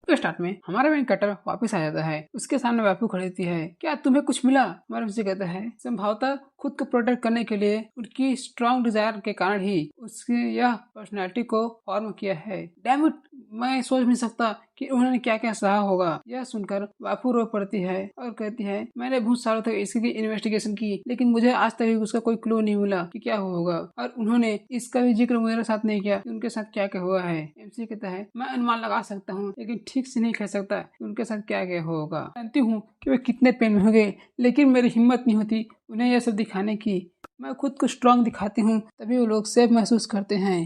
Start में हमारा main character वापस आ जाता है। उसके सामने वाइफू खड़ी होती है। क्या तुम्हें कुछ मिला? हमारा उनसे कहता है संभवतः खुद को प्रोटेक्ट करने के लिए उनकी स्ट्रॉन्ग डिजायर के कारण ही उसकी यह पर्सनैलिटी को फॉर्म किया है। डैम इट, मैं सोच नहीं सकता कि उन्होंने क्या क्या सहा होगा। यह सुनकर वाइफू रो पड़ती है और कहती है मैंने बहुत सालों तक इसकी इन्वेस्टिगेशन की, लेकिन मुझे आज तक भी उसका कोई क्लू नहीं मिला कि क्या होगा, और उन्होंने इसका भी जिक्र मेरे साथ नहीं किया कि उनके साथ क्या क्या हुआ है। एमसी कहता है मैं अनुमान लगा सकता हूँ, लेकिन ठीक से नहीं कह सकता कि उनके साथ क्या क्या होगा। जानती हूँ कि वे कितने पेन में होंगे, लेकिन मेरी हिम्मत नहीं होती उन्हें यह सब दिखाने की। मैं खुद को स्ट्रांग दिखाती हूँ, तभी वो लोग सेफ महसूस करते हैं।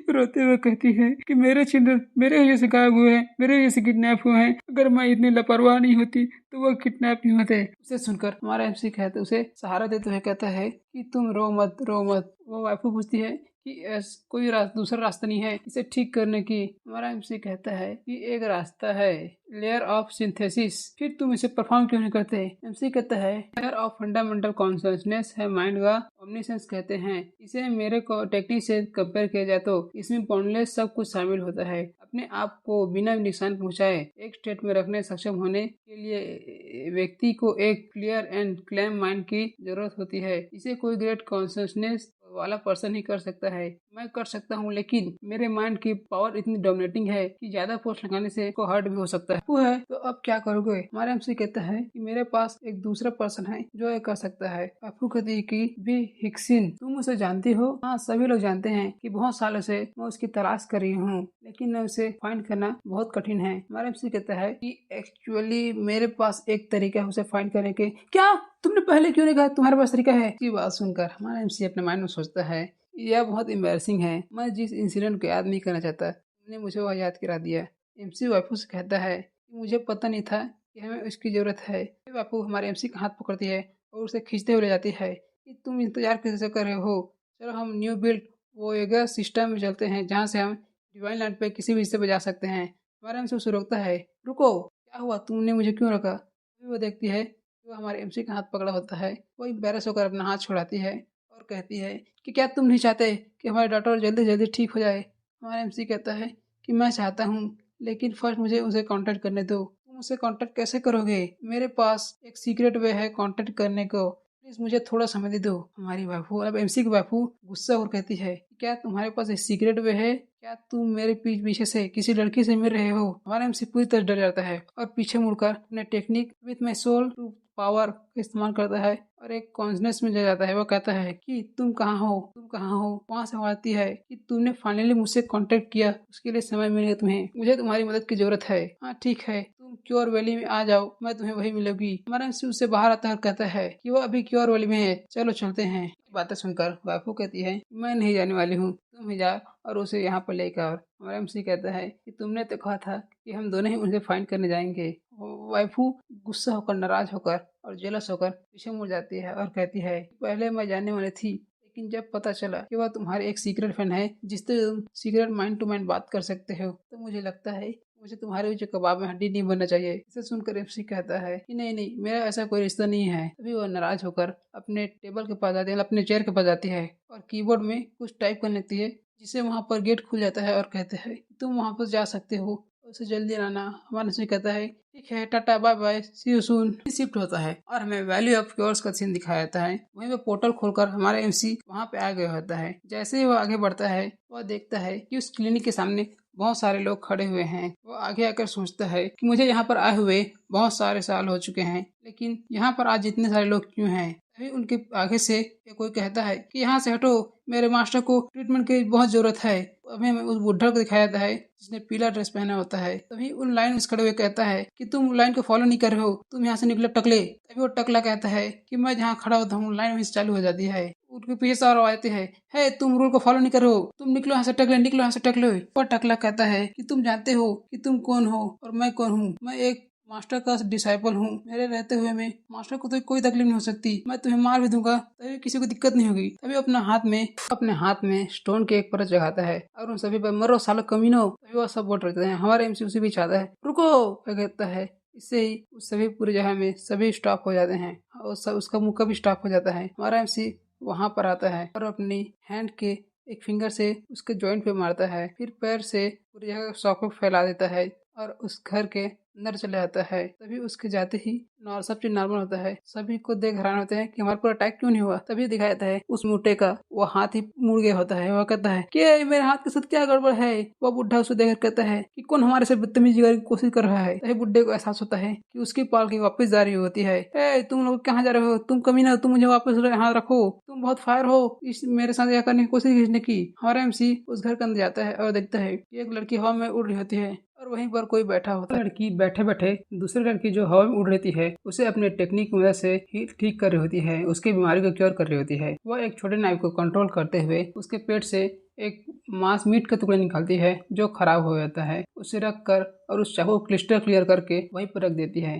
रोते हुए कहती है कि मेरे चिल्ड्रन मेरे वजह से गायब हुए हैं, मेरे वजह से किडनैप हुए हैं। अगर मैं इतनी लापरवाह नहीं होती तो वो किडनैप नहीं होते। उसे सुनकर हमारा एमसी कहते उसे सहारा देते हुए कहता है कि तुम रो मत, रो मत। वो वाइफू पूछती है कि कोई दूसरा रास्ता नहीं है इसे ठीक करने की। हमारा एमसी कहता है कि एक रास्ता है, लेयर ऑफ सिंथेसिस। फिर तुम इसे परफॉर्म क्यों नहीं करते? एमसी कहता है लेयर ऑफ फंडामेंटल कॉन्शियसनेस है माइंड का ओमनीसेंस कहते हैं। इसे मेरे को टेक्निक से कंपेयर किया जाए तो इसमें बाउंडलेस सब कुछ शामिल होता है। अपने आप को बिना नुकसान पहुंचाए एक स्टेट में रखने सक्षम होने के लिए व्यक्ति को एक क्लियर एंड क्लैम माइंड की जरूरत होती है। इसे कोई ग्रेट कॉन्शियसनेस वाला पर्सन ही कर सकता है। मैं कर सकता हूँ, लेकिन मेरे माइंड की पावर इतनी डोमिनेटिंग है कि ज्यादा फोर्स लगाने से को हर्ट भी हो सकता है। वो है तो अब क्या करोगे? हमारे एमसी कहता है कि मेरे पास एक दूसरा पर्सन है जो ये कर सकता है। आपको कहती है कि बी हिक्सिन, तुम उसे जानती हो? हाँ, सभी लोग जानते हैं कि बहुत सालों से मैं उसकी तलाश कर रही हूँ, लेकिन उसे फाइंड करना बहुत कठिन है। हमारा एमसी कहता है कि एक्चुअली मेरे पास एक तरीका है उसे फाइंड करने के। क्या तुमने पहले क्यों नहीं कहा तुम्हारे पास तरीका है? की बात सुनकर हमारा एमसी अपने माइंड में सोचता है यह बहुत एम्बैरसिंग है। मैं जिस इंसिडेंट को याद नहीं करना चाहता तुमने मुझे वह याद करा दिया। एमसी वाइफू से कहता है कि मुझे पता नहीं था कि हमें उसकी जरूरत है। वाइफू हमारे एमसी का हाथ पकड़ती है और उसे खींचते हुए ले जाती है कि तुम इंतजार कैसे कर रहे हो, चलो हम न्यू बिल्ड वोएगर सिस्टम में चलते हैं जहाँ से हम डिवाइन लैंड पे किसी भी हिस्से पे जा सकते हैं। हमारा एमसी उसे रोकता है, रुको, क्या हुआ, तुमने मुझे क्यों रोका? वो देखती है वो हमारे एमसी का हाथ पकड़ा होता है। वो एम्बैरस होकर अपना हाथ छुड़ाती है और कहती है कि क्या तुम नहीं चाहते कि हमारे डॉक्टर जल्दी जल्दी ठीक हो जाए? हमारा एमसी कहता है कि मैं चाहता हूँ, लेकिन फर्स्ट मुझे उसे कांटेक्ट करने दो। तुम उसे कांटेक्ट कैसे करोगे? मेरे पास एक सीक्रेट वे है कांटेक्ट करने को, प्लीज मुझे थोड़ा समय दे दो। हमारी वाइफू अब एमसी की वाइफू गुस्सा और कहती है क्या तुम्हारे पास एक सीक्रेट वे है? क्या तुम मेरे पीछे से किसी लड़की से मिल रहे हो? हमारा एमसी पूरी तरह डर जाता है और पीछे मुड़कर अपने technique with my soul to power का इस्तेमाल करता है और एक कॉन्शनेस में जा जाता है। वो कहता है कि तुम कहाँ हो, तुम कहाँ हो? वहाँ से आती है कि तुमने फाइनली मुझसे कांटेक्ट किया, उसके लिए समय मिलेगा तुम्हें, मुझे तुम्हारी मदद की जरूरत है। हाँ ठीक है, तुम क्योर वैली में आ जाओ, मैं तुम्हें वही मिलूंगी। हमारा एमसी उससे बाहर आता है और कहता है कि वो अभी क्योर वैली में है, चलो चलते हैं। बातें सुनकर वाइफू कहती है मैं नहीं जाने वाली हूँ, तुम ही जा और उसे यहाँ पर लेकर आओ। हमारा एमसी कहता है कि तुमने तो कहा था कि हम दोनों ही उसे फाइंड करने जाएंगे। वाइफू गुस्सा होकर, नाराज होकर और जेलस होकर पीछे मुड़ जाती है और कहती है पहले मैं जानने वाली थी, लेकिन जब पता चला कि वह तुम्हारे एक सीक्रेट फ्रेंड है जिससे तुम सीक्रेट माइंड टू माइंड बात कर सकते हो, तो मुझे लगता है मुझे तुम्हारे जो कबाब में हड्डी नहीं बनना चाहिए। इसे सुनकर एमसी कहता है कि नहीं नहीं, मेरा ऐसा कोई रिश्ता नहीं है। तभी वह नाराज होकर अपने टेबल के पास जाती है, अपने चेयर के पास जाती है और कीबोर्ड में कुछ टाइप कर लेती है, जिससे वहाँ पर गेट खुल जाता है और कहते हैं तुम वहाँ पर जा सकते हो, उसे जल्दी लाना। हमारा एमसी कहता है ठीक है, tata bye bye, see you soon. Shift होता है और हमें वैल्यू ऑफ क्योर्स का सीन दिखाया जाता है। वहीं पे पोर्टल खोलकर हमारा एमसी वहाँ पे आ गया होता है। जैसे ही वो आगे बढ़ता है वह देखता है कि उस क्लिनिक के सामने बहुत सारे लोग खड़े हुए हैं। वो आगे आकर सोचता है कि मुझे यहाँ पर आए हुए बहुत सारे साल हो चुके हैं, लेकिन यहाँ पर आज इतने सारे लोग क्यों हैं? तभी उनके आगे से कोई कहता है कि यहाँ से हटो, मेरे मास्टर को ट्रीटमेंट की बहुत जरूरत है। हमें उस बुढ़ा को दिखाया जाता है जिसने पीला ड्रेस पहना होता है। तभी उन लाइन में खड़े हुए कहता है कि तुम लाइन को फॉलो नहीं कर रहे हो, तुम यहाँ से निकलो टकले। तभी वो टकला कहता है कि मैं जहाँ खड़ा होता हूँ लाइन वहीं से चालू हो जाती है। उनके पीछे से और आते हैं, है तुम रूल को फॉलो नहीं कर रहे हो, तुम निकलो यहाँ से टकले, निकलो यहाँ से टकले। और टकला कहता है कि तुम जानते हो कि तुम कौन हो और मैं कौन हूँ? मैं एक मास्टर का डिसाइपल हूँ। मेरे रहते हुए में मास्टर को तो कोई तकलीफ नहीं हो सकती। मैं तुम्हें मार भी दूंगा तभी किसी को दिक्कत नहीं होगी। तभी अपने हाथ में स्टोन के एक परत जगाता है और उन सभी पर मरो सालो कमीनो। तभी वह सब बोल रहे हैं। हमारे एमसी उसी भी चाहता है रुको, कहता है। इससे ही उस सभी पूरी जगह में सभी स्टॉप हो जाते हैं और उसका मुक्का भी स्टॉप हो जाता है। हमारा एमसी वहाँ पर आता है और अपनी हैंड के एक फिंगर से उसके जॉइंट पे मारता है, फिर पैर से पूरी जगह शॉक को फैला देता है और उस घर के अंदर चले जाता है। तभी उसके जाते ही सब चीज नॉर्मल होता है। सभी को देख हैरान होते हैं कि हमारे पर अटैक क्यों नहीं हुआ। तभी दिखाया जाता है उस मुट्टे का वो हाथ ही मुड़ गया होता है। वह कहता है कि मेरे हाथ के साथ क्या गड़बड़ है। वह बुढ़ा उसे देखकर कहता है कि कौन हमारे से बदतमीजी करने की कोशिश कर रहा है। तभी बुढ़े को एहसास होता है कि उसकी पालकी वापस जा रही होती है। ए तुम लोग कहाँ जा रहे हो, तुम कमीना हो, तुम मुझे वापस हाथ रखो, तुम बहुत फायर हो इस मेरे साथ यह करने की कोशिश खींचने की। हमारा एमसी उस घर के अंदर जाता है और देखता है कि एक लड़की हवा में उड़ रही होती है और वहीं पर कोई बैठा होता है। लड़की बैठे बैठे दूसरी लड़की जो हवा में उड़ रही है उसे अपने टेक्निक की मदद से ही ठीक कर रही होती है, उसकी बीमारी को क्योर कर रही होती है। वह एक छोटे नाइफ को कंट्रोल करते हुए उसके पेट से एक मांस मीट का टुकड़ा निकालती है जो खराब हो जाता है। उसे रख कर और उस चाकू को क्लिस्टर क्लियर करके वहीं पर रख देती है।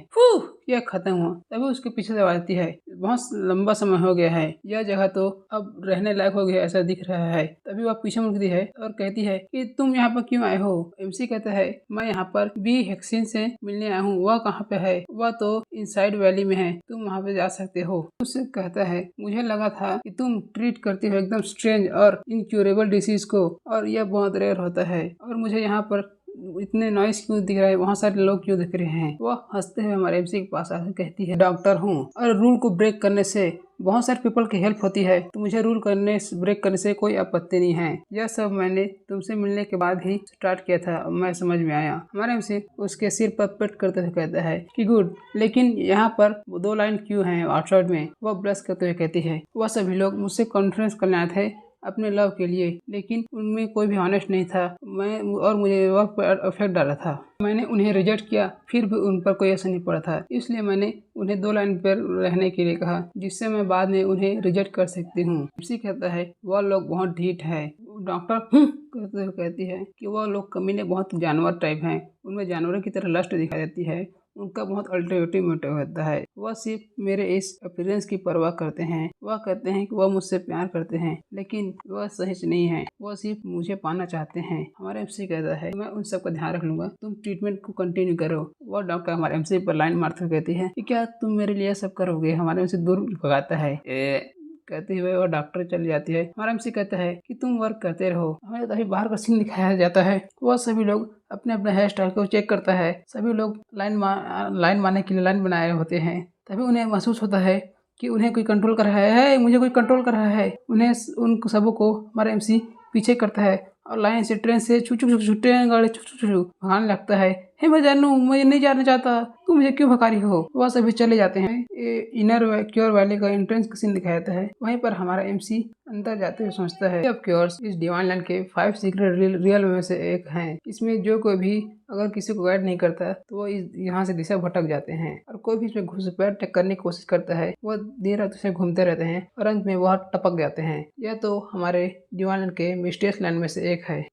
यह खत्म हुआ। तभी उसके पीछे से आवाज आती है, बहुत लंबा समय हो गया है, यह जगह तो अब रहने लायक हो गया ऐसा दिख रहा है। तभी वह पीछे मुड़ती है और कहती है कि तुम यहाँ पर क्यों आए हो। एमसी कहता है मैं यहाँ पर बी हेक्सिन से मिलने आया हूँ। वह कहाँ पे है। वह तो इनसाइड वैली में है, तुम वहाँ पे जा सकते हो। उससे कहता है मुझे लगा था कि तुम ट्रीट करती हो एकदम स्ट्रेंज और इनक्यूरेबल डिसीज को और यह बहुत रेयर होता है और मुझे यहाँ पर इतने नॉइस क्यों दिख रहा है, वहाँ सारे लोग क्यों दिख रहे हैं। वह हंसते हुए हमारे एमसी के पास आकर कहती है डॉक्टर हूँ और रूल को ब्रेक करने से बहुत सारे पीपल की हेल्प होती है, तो मुझे रूल करने ब्रेक करने से कोई आपत्ति नहीं है। यह सब मैंने तुमसे मिलने के बाद ही स्टार्ट किया था, मैं समझ में आया। हमारे एमसी उसके सिर पर पेट करते हुए कहता है कि गुड, लेकिन यहाँ पर 2 लाइन क्यों हैं आउटसाइड में। वह ब्लश करते हुए कहती है वह सभी लोग मुझसे कॉन्फ्रेंस करने आए थे अपने लव के लिए, लेकिन उनमें कोई भी ऑनेस्ट नहीं था। मुझे वह इफेक्ट डाला था। मैंने उन्हें रिजेक्ट किया, फिर भी उन पर कोई असर नहीं पड़ा था, इसलिए मैंने उन्हें 2 लाइन पर रहने के लिए कहा, जिससे मैं बाद में उन्हें रिजेक्ट कर सकती हूँ। इसी कहता है वह लोग बहुत ढीठ है। डॉक्टर कहते हुए कहती है कि वह लोग कमीने बहुत जानवर टाइप हैं, उनमें जानवरों की तरह लस्ट दिखाई देती है, उनका बहुत अल्टरनेटिव मोटिव होता है। वह सिर्फ मेरे इस अपीयरेंस की परवाह करते हैं। वह कहते हैं कि वह मुझसे प्यार करते हैं, लेकिन वह सही नहीं है, वह सिर्फ मुझे पाना चाहते हैं। हमारा एमसी कहता है मैं उन सब का ध्यान रख लूंगा, तुम ट्रीटमेंट को कंटिन्यू करो। वह डॉक्टर हमारे एमसी पर लाइन मारते हुए कहती है कि क्या तुम मेरे लिए सब करोगे। हमारे एमसी दूर भगाता है। कहते हुए वह डॉक्टर चली जाती है। हमारा एमसी कहता है कि तुम वर्क करते रहो। हमें तभी बाहर का सीन दिखाया जाता है। वह सभी लोग अपने अपने हेयर स्टाइल को चेक करता है। सभी लोग लाइन मारने के लिए लाइन बनाए होते हैं। तभी उन्हें महसूस होता है कि उन्हें कोई कंट्रोल कर रहा है, मुझे कोई कंट्रोल कर रहा है। उन सबों को हमारा एमसी पीछे करता है और लाइन से ट्रेन से ट्रेन गाड़ी भगाने लगता है। हे मैं जानू, मैं नहीं जाना चाहता, तुम मुझे क्यों भगा रही हो। वह सभी चले जाते हैं। इनर क्योर वैली का एंट्रेंस का सीन दिखाया जाता है। वहीं पर हमारा एमसी अंदर जाते हुए सोचता है अब क्योर्स इस डिवाइन लैंड के 5 सीक्रेट रियल में से एक हैं। इसमें जो कोई भी अगर किसी को गाइड नहीं करता तो वो यहाँ से दिशा भटक जाते हैं, और कोई भी इसमें घुसपैठ करने की कोशिश करता है वो देर रात से घूमते रहते हैं और अंत में वह टपक जाते हैं। यह तो हमारे डिवाइन लैंड के मिस्टीरियस लैंड में से एक है।